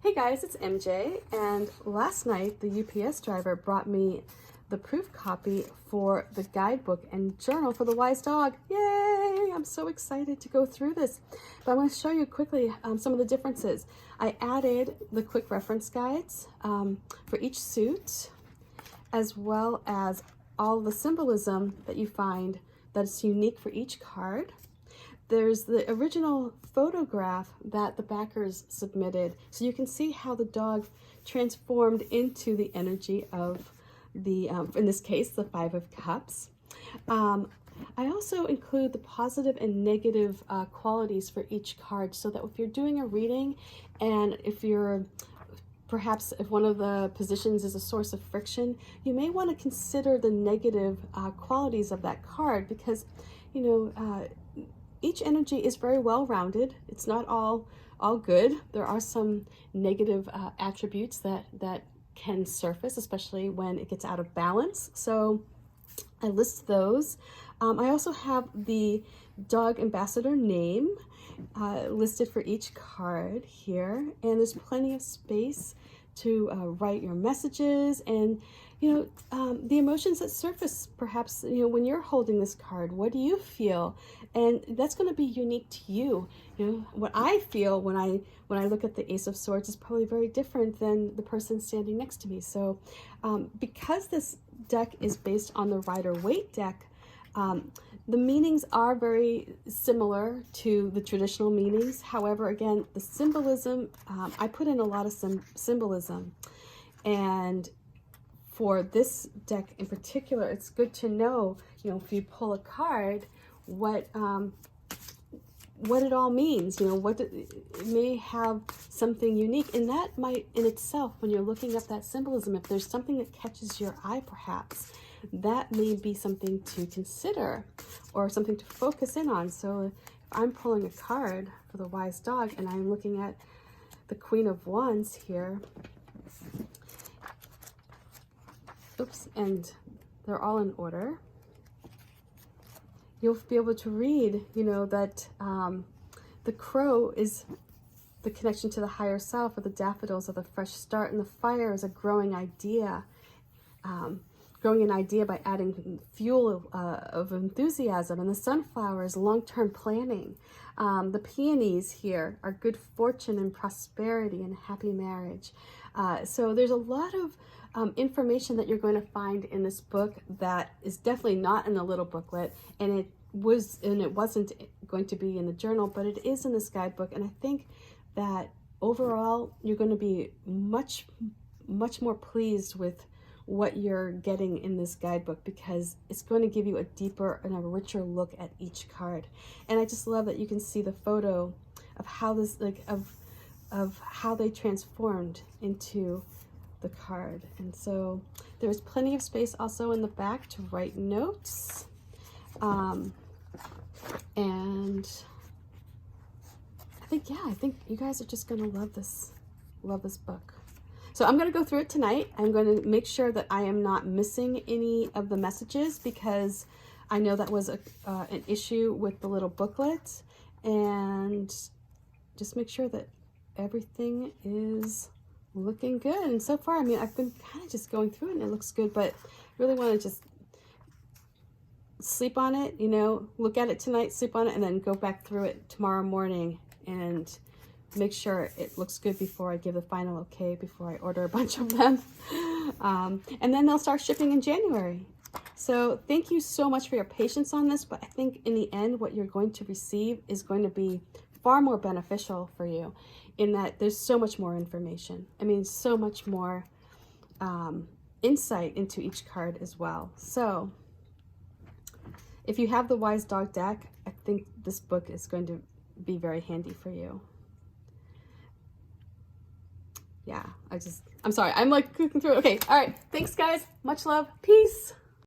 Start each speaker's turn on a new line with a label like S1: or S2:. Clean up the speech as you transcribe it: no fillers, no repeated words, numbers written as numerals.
S1: Hey guys, it's MJ, and last night the UPS driver brought me the proof copy for the guidebook and journal for the Wise Dog. Yay! I'm so excited to go through this. But I'm going to show you quickly some of the differences. I added the quick reference guides for each suit, as well as all the symbolism that you find that's unique for each card. There's the original photograph that the backers submitted, so you can see how the dog transformed into the energy of the, in this case, the Five of Cups. I also include the positive and negative qualities for each card, so that if you're doing a reading and if you're perhaps if one of the positions is a source of friction, you may want to consider the negative qualities of that card, because each energy is very well rounded. It's not all good. There are some negative attributes that can surface, especially when it gets out of balance. So I list those. I also have the dog ambassador name listed for each card here, and there's plenty of space to write your messages and the emotions that surface perhaps when you're holding this card. What do you feel? And that's going to be unique to you. What I feel when I look at the Ace of Swords is probably very different than the person standing next to me. So because this deck is based on the Rider-Waite deck, the meanings are very similar to the traditional meanings. However, again, the symbolism, I put in a lot of symbolism. And for this deck in particular, it's good to know, if you pull a card, what it all means. It may have something unique, and that might in itself, when you're looking up that symbolism, if there's something that catches your eye, perhaps that may be something to consider or something to focus in on. So if I'm pulling a card for the Wise Dog and I'm looking at the Queen of Wands here, oops, and they're all in order, you'll be able to read, that the crow is the connection to the higher self, or the daffodils are the fresh start, and the fire is a growing idea. Growing an idea by adding fuel of enthusiasm, and the sunflower is long-term planning. The peonies here are good fortune and prosperity and happy marriage. So there's a lot of information that you're going to find in this book that is definitely not in the little booklet, and it wasn't going to be in the journal, but it is in this guidebook. And I think that overall you're going to be much more pleased with what you're getting in this guidebook, because it's going to give you a deeper and a richer look at each card. And I just love that you can see the photo of how this, of how they transformed into the card. And so there's plenty of space also in the back to write notes. And I think you guys are just going to love this book. So I'm going to go through it tonight. I'm going to make sure that I am not missing any of the messages, because I know that was an issue with the little booklet, and just make sure that everything is looking good. And so far, I've been kind of just going through it and it looks good, but really want to just sleep on it, look at it tonight, sleep on it, and then go back through it tomorrow morning and make sure it looks good before I give the final okay, before I order a bunch of them. And then they'll start shipping in January. So thank you so much for your patience on this, but I think in the end, what you're going to receive is going to be far more beneficial for you, in that there's so much more information. So much more insight into each card as well. So if you have the Wise Dog deck, I think this book is going to be very handy for you. Yeah, I'm sorry, I'm like clicking through. Okay, all right, thanks guys, much love, peace.